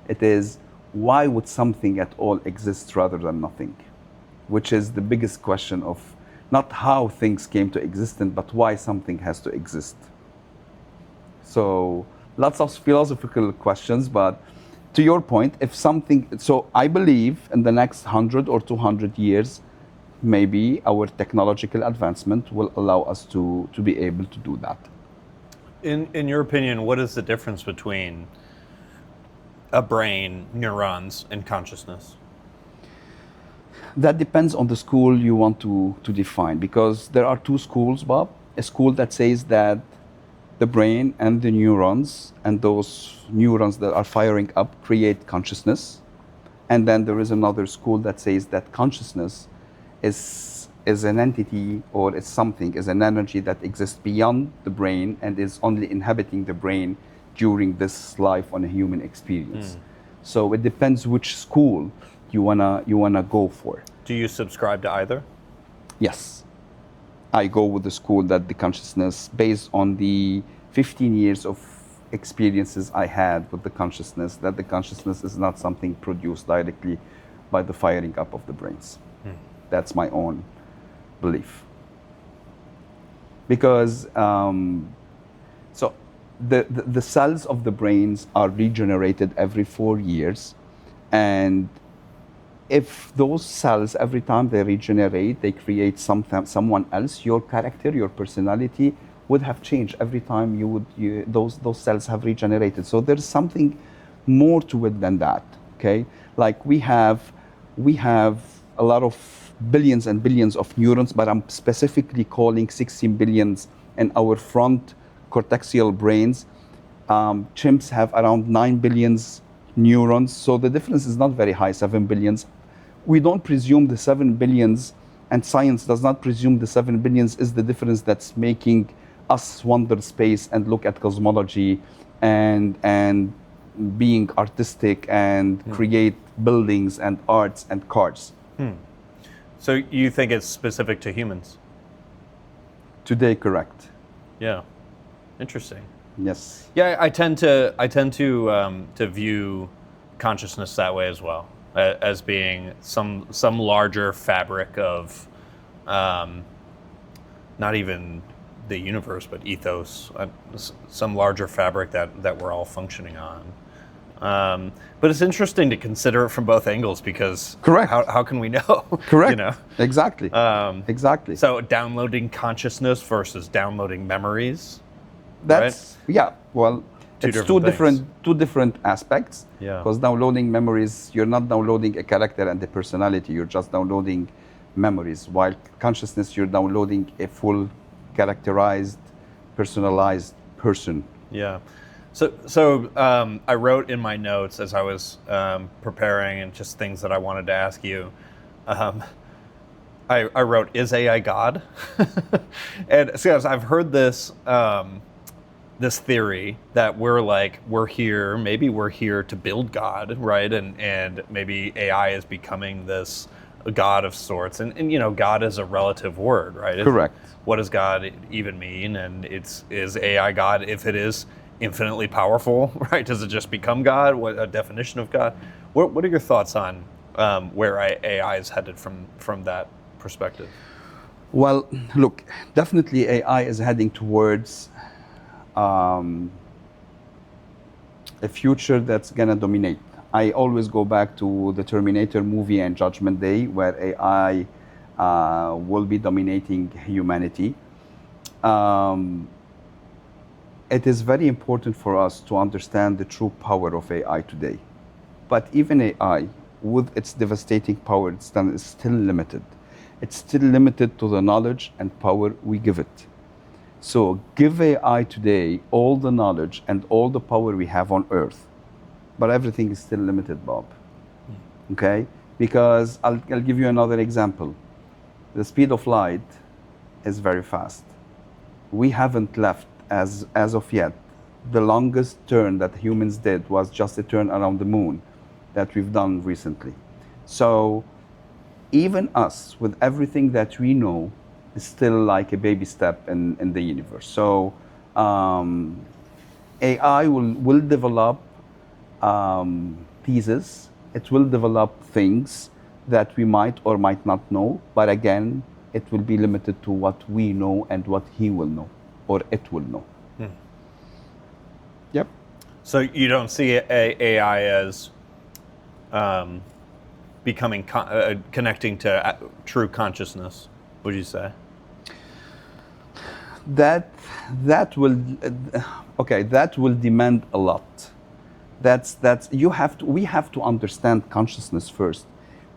it is, why would something at all exist rather than nothing? Which is the biggest question of not how things came to existence, but why something has to exist. So lots of philosophical questions, but to your point, so I believe in the next 100 or 200 years, maybe our technological advancement will allow us to be able to do that. In your opinion, what is the difference between a brain, neurons, and consciousness? That depends on the school you want to define, because there are two schools, Bob. A school that says that the brain and the neurons, and those neurons that are firing up, create consciousness. And then there is another school that says that consciousness is an entity, or is an energy that exists beyond the brain and is only inhabiting the brain during this life on a human experience. So it depends which school you wanna go for. Do you subscribe to either? Yes. I go with the school that the consciousness, based on the 15 years of experiences I had with the consciousness, that the consciousness is not something produced directly by the firing up of the brains. That's my own belief. Because so the cells of the brains are regenerated every 4 years, and if those cells, every time they regenerate, they create someone else, your character, your personality would have changed every time those cells have regenerated. So there's something more to it than that. Okay, like we have a lot of billions and billions of neurons, but I'm specifically calling 16 billions in our front cortexial brains. Chimps have around 9 billions neurons, so the difference is not very high, 7 billions. We don't presume the 7 billions, and science does not presume the 7 billions is the difference that's making us wander space and look at cosmology and being artistic and create buildings and arts and cars. So you think it's specific to humans? Today, correct. Yeah, interesting. Yes. Yeah, I tend to view consciousness that way as well, as being some larger fabric of, not even the universe, but ethos, some larger fabric that we're all functioning on. But it's interesting to consider it from both angles because Correct. How can we know? Correct. You know? Exactly. Exactly. So downloading consciousness versus downloading memories. That's yeah. Well, it's two different aspects. Yeah. Because downloading memories, you're not downloading a character and a personality. You're just downloading memories. While consciousness, you're downloading a full, characterized, personalized person. Yeah. So I wrote in my notes as I was preparing and just things that I wanted to ask you. I wrote, "Is AI God?" And so I've heard this this theory that we're here to build God, right? And maybe AI is becoming this God of sorts. And you know, God is a relative word, right? Correct. What does God even mean? And is AI God if it is infinitely powerful, right? Does it just become God? What a definition of God? What are your thoughts on where AI is headed from that perspective? Well, look, definitely AI is heading towards a future that's gonna dominate. I always go back to the Terminator movie and Judgment Day, where AI will be dominating humanity. It is very important for us to understand the true power of AI today. But even AI, with its devastating power, is still limited. It's still limited to the knowledge and power we give it. So give AI today all the knowledge and all the power we have on Earth, but everything is still limited, Bob. Okay? Because I'll give you another example. The speed of light is very fast. We haven't left, as of yet, the longest turn that humans did was just a turn around the moon that we've done recently. So even us, with everything that we know, is still like a baby step in the universe. So AI will develop pieces. It will develop things that we might or might not know, but again, it will be limited to what we know and what he will know, or it will know. Yep. So you don't see AI as becoming connecting to true consciousness, would you say? That will demand a lot. We have to understand consciousness first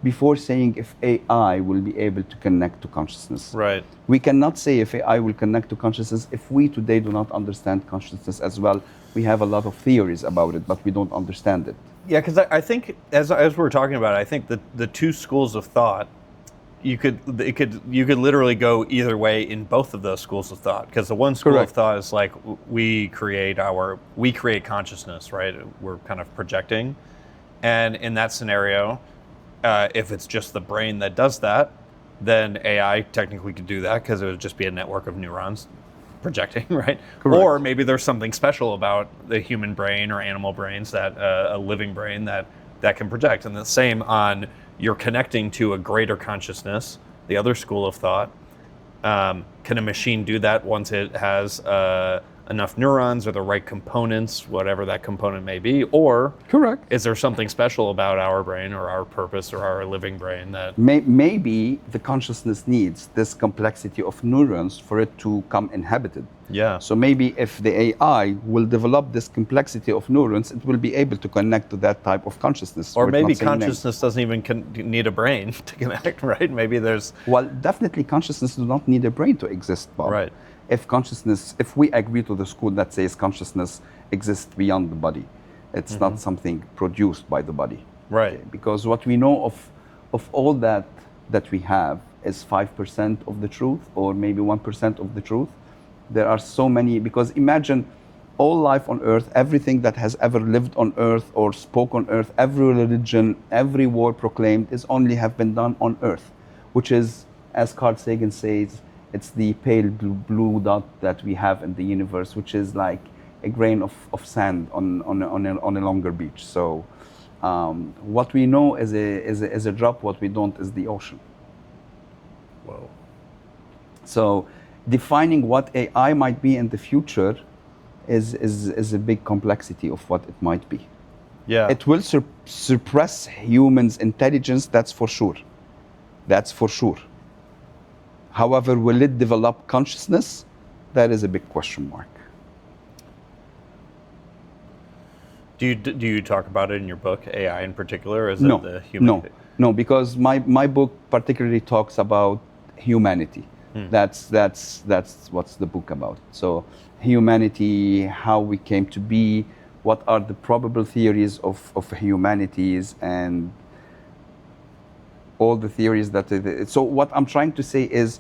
before saying if AI will be able to connect to consciousness. Right. We cannot say if AI will connect to consciousness if we today do not understand consciousness as well. We have a lot of theories about it, but we don't understand it. Yeah, because I think as we were talking about it, I think that the two schools of thought, you could literally go either way in both of those schools of thought. Because the one school Correct. of thought is like we create consciousness, right? We're kind of projecting, and in that scenario, if it's just the brain that does that, then AI technically could do that because it would just be a network of neurons projecting, right? Correct. Or maybe there's something special about the human brain or animal brains that a living brain that can project. And the same on you're connecting to a greater consciousness, the other school of thought. Can a machine do that once it has enough neurons or the right components, whatever that component may be? Or Correct. is there something special about our brain or our purpose or our living brain that... Maybe the consciousness needs this complexity of neurons for it to come inhabited. Yeah. So maybe if the AI will develop this complexity of neurons, it will be able to connect to that type of consciousness. Or We're maybe not saying consciousness doesn't even need a brain to connect, right? Maybe there's... Well, definitely consciousness does not need a brain to exist, Bob. Right. if we agree to the school that says consciousness exists beyond the body, it's not something produced by the body. Right. Because what we know of all that we have is 5% of the truth, or maybe 1% of the truth. There are so many, because imagine all life on earth, everything that has ever lived on earth or spoke on earth, every religion, every war proclaimed is only have been done on earth, which is, as Carl Sagan says, it's the pale blue dot that we have in the universe, which is like a grain of sand on a longer beach. So what we know is a drop, what we don't is the ocean. Whoa. So defining what AI might be in the future is a big complexity of what it might be. Yeah. It will suppress humans' intelligence, that's for sure. That's for sure. However, will it develop consciousness? That is a big question mark. Do you talk about it in your book, AI in particular, or is No, it the human? no, because my book particularly talks about humanity. That's what's the book about. So humanity, how we came to be, what are the probable theories of humanities, and all the theories that. So what I'm trying to say is,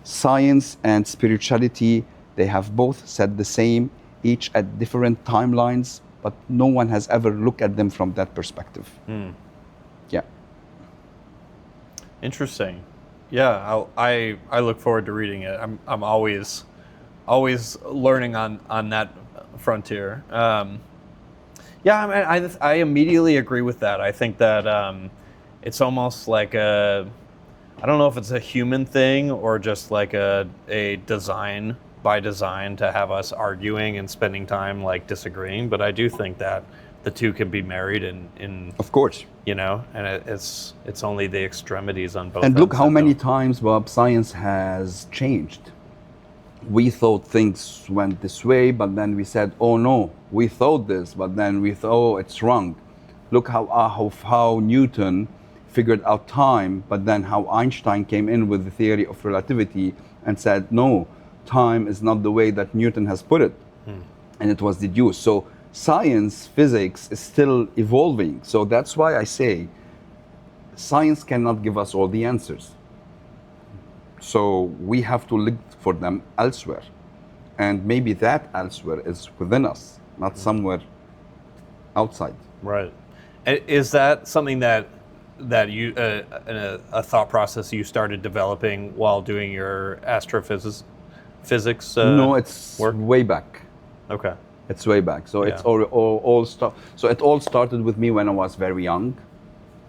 science and spirituality, they have both said the same, each at different timelines, but no one has ever looked at them from that perspective. Yeah. Interesting. Yeah, I look forward to reading it. I'm always learning on that frontier. Yeah, I mean, I immediately agree with that. I think that it's almost like I don't know if it's a human thing or just like a design by design to have us arguing and spending time like disagreeing. But I do think that the two can be married in Of course. you know, and it's only the extremities on both. And look ends how that many don't- times, Bob, science has changed. We thought things went this way, but then we said, oh no, we thought this, but then we thought, oh, it's wrong. Look how Newton figured out time, but then how Einstein came in with the theory of relativity and said, no, time is not the way that Newton has put it. And it was deduced. So science, physics is still evolving. So that's why I say science cannot give us all the answers. So we have to look for them elsewhere. And maybe that elsewhere is within us, not somewhere outside. Right. Is that something that you a thought process you started developing while doing your astrophysics No, it's work? way back. Okay. It's way back. So it's So it all started with me when I was very young,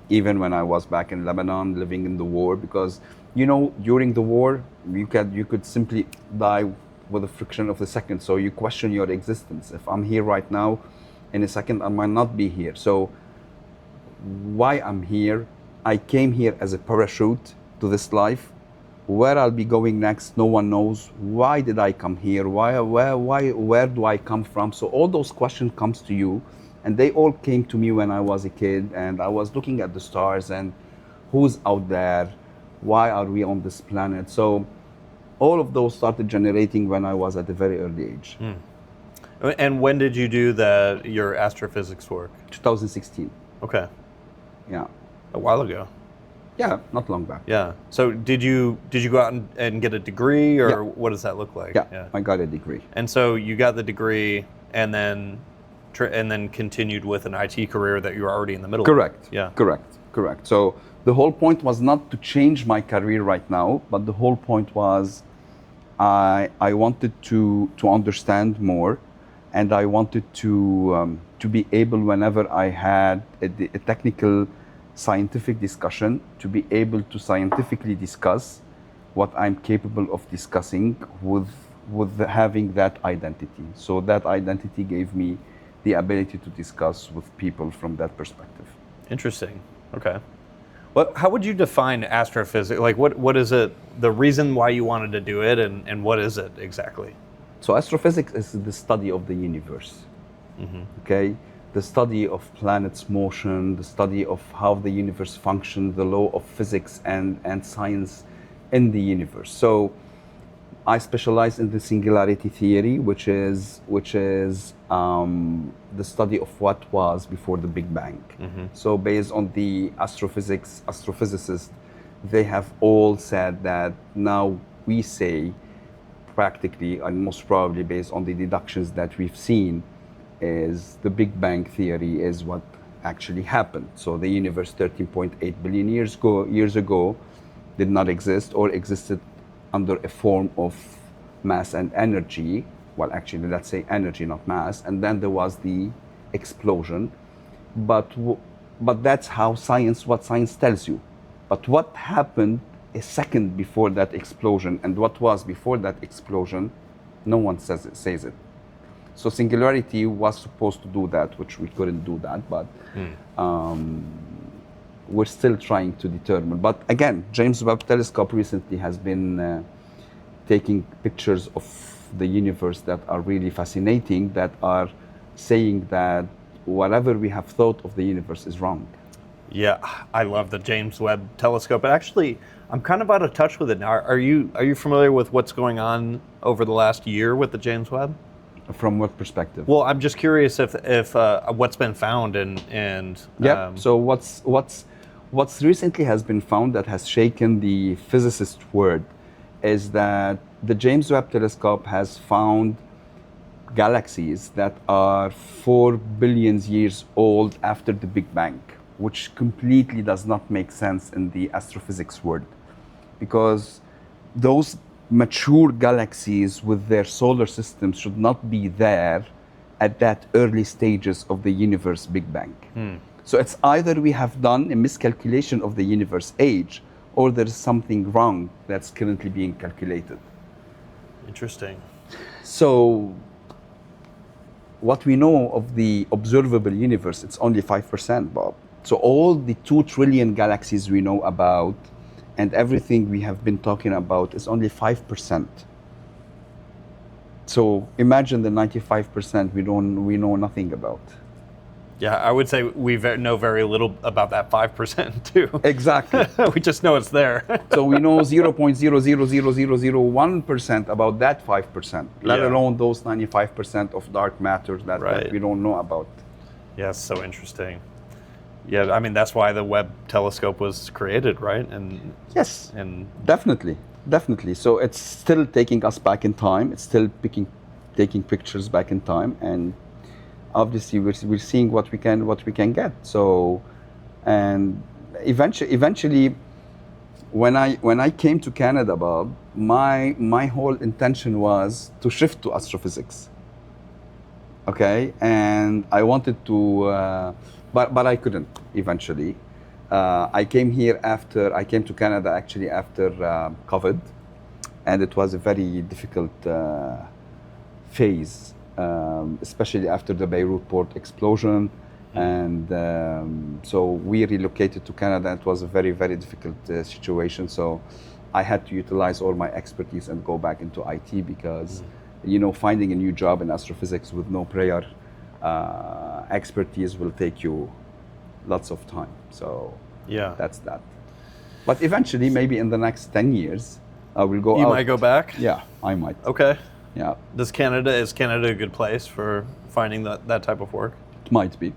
even when I was back in Lebanon, living in the war. Because during the war, you could simply die with the friction of the second. So you question your existence. If I'm here right now, in a second I might not be here. So why I'm here? I came here as a parachute to this life. Where I'll be going next, no one knows. Why did I come here? Where do I come from? So all those questions comes to you, and they all came to me when I was a kid, and I was looking at the stars and who's out there? Why are we on this planet? So all of those started generating when I was at a very early age. And when did you do your astrophysics work? 2016. Okay. Yeah. A while ago. Yeah, not long back. Yeah. So did you go out and get a degree, or Yeah. what does that look like? Yeah, I got a degree. And so you got the degree, and then continued with an IT career that you were already in the middle Correct. of. Yeah. Correct. So the whole point was not to change my career right now, but the whole point was I wanted to understand more, and I wanted to be able, whenever I had a technical scientific discussion, to be able to scientifically discuss what I'm capable of discussing with having that identity. So that identity gave me the ability to discuss with people from that perspective. Interesting. Okay. How would you define astrophysics? Like, what is it? The reason why you wanted to do it, and what is it exactly? So astrophysics is the study of the universe. Okay, the study of planets' motion, the study of how the universe functions, the law of physics and science in the universe. So I specialize in the singularity theory, which is the study of what was before the Big Bang. So based on the astrophysicists, they have all said that now we say practically and most probably based on the deductions that we've seen is the Big Bang theory is what actually happened. So the universe 13.8 billion years ago did not exist or existed under a form of mass and energy. Well, actually, let's say energy, not mass. And then there was the explosion. But that's how what science tells you. But what happened a second before that explosion and what was before that explosion, no one says it. So singularity was supposed to do that, which we couldn't do that, but we're still trying to determine. But again, James Webb Telescope recently has been taking pictures of the universe that are really fascinating, that are saying that whatever we have thought of the universe is wrong. Yeah, I love the James Webb Telescope. But actually, I'm kind of out of touch with it now. Are you familiar with what's going on over the last year with the James Webb? From what perspective? Well, I'm just curious if what's been found and yeah. So what's recently has been found that has shaken the physicist world is that the James Webb Telescope has found galaxies that are 4 billion years old after the Big Bang, which completely does not make sense in the astrophysics world, because those mature galaxies with their solar systems should not be there at that early stages of the universe Big Bang. So it's either we have done a miscalculation of the universe age, or there is something wrong that's currently being calculated. Interesting. So what we know of the observable universe, it's only 5%, Bob. So all the 2 trillion galaxies we know about and everything we have been talking about is only 5%. So imagine the 95% we know nothing about. Yeah, I would say we know very little about that 5% too. Exactly. We just know it's there. So we know 0.00001% about that 5%, let alone those 95% of dark matter that we don't know about. Yeah, it's so interesting. Yeah, I mean, that's why the Webb telescope was created, right? And yes, and definitely. So it's still taking us back in time. It's still taking pictures back in time, and obviously we're seeing what we can get. So, and eventually, when I came to Canada, Bob, my whole intention was to shift to astrophysics. Okay, and I wanted to, but I couldn't eventually. I came to Canada actually after COVID, and it was a very difficult phase, especially after the Beirut port explosion. And so we relocated to Canada. It was a very, very difficult situation. So I had to utilize all my expertise and go back into IT because, finding a new job in astrophysics with no prior expertise will take you lots of time. So that's that. But eventually, maybe in the next 10 years, I will go out. You might go back? Yeah, I might. Okay. Yeah. Is Canada a good place for finding that type of work? It might be.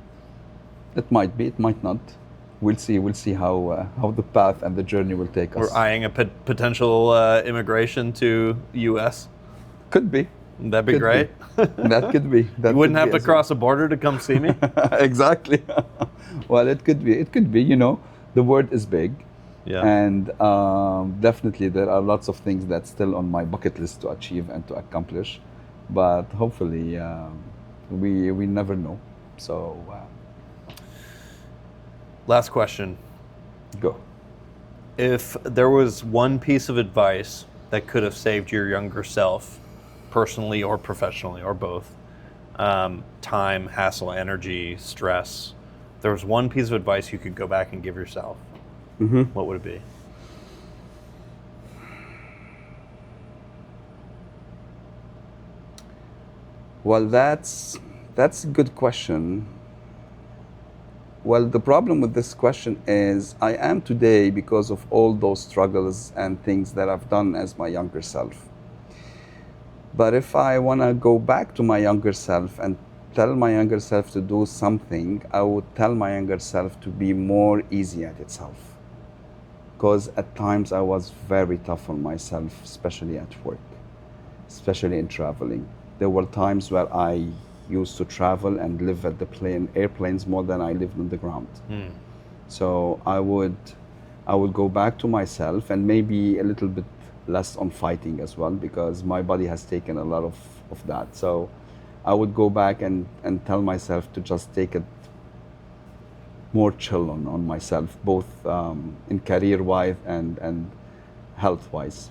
It might not. We'll see how the path and the journey will take us. We're eyeing a potential immigration to U.S. Could be. That'd be great. That could be. You wouldn't have to cross a border to come see me? Exactly. Well, it could be. The world is big. Yeah. And definitely there are lots of things that's still on my bucket list to achieve and to accomplish. But hopefully we never know. So last question. Go. If there was one piece of advice that could have saved your younger self, personally or professionally or both, time, hassle, energy, stress, if there was one piece of advice you could go back and give yourself, what would it be? Well, that's a good question. Well, the problem with this question is I am today because of all those struggles and things that I've done as my younger self. But if I want to go back to my younger self and tell my younger self to do something, I would tell my younger self to be more easy at itself. Because at times I was very tough on myself, especially at work, especially in traveling. There were times where I used to travel and live at the airplanes more than I lived on the ground. So I would go back to myself and maybe a little bit less on fighting as well, because my body has taken a lot of that. So I would go back and tell myself to just take it more chill on myself, both in career-wise and health-wise.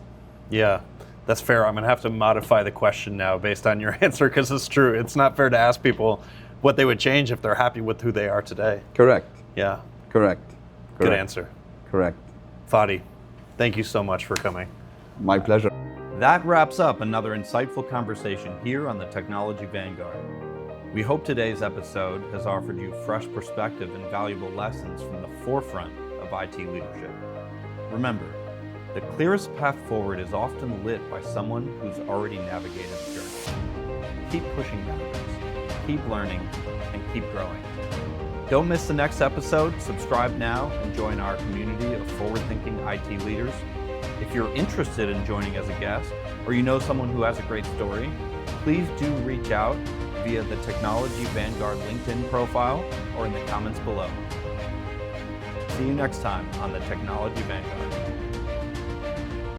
Yeah, that's fair. I'm going to have to modify the question now based on your answer, because it's true. It's not fair to ask people what they would change if they're happy with who they are today. Correct. Yeah. Correct. Good answer. Correct. Fadi, thank you so much for coming. My pleasure. That wraps up another insightful conversation here on the Technology Vanguard. We hope today's episode has offered you fresh perspective and valuable lessons from the forefront of IT leadership. Remember, the clearest path forward is often lit by someone who's already navigated the journey. Keep pushing boundaries, keep learning, and keep growing. Don't miss the next episode. Subscribe now and join our community of forward-thinking IT leaders. If you're interested in joining as a guest, or you know someone who has a great story, please do reach out via the Technology Vanguard LinkedIn profile or in the comments below. See you next time on the Technology Vanguard.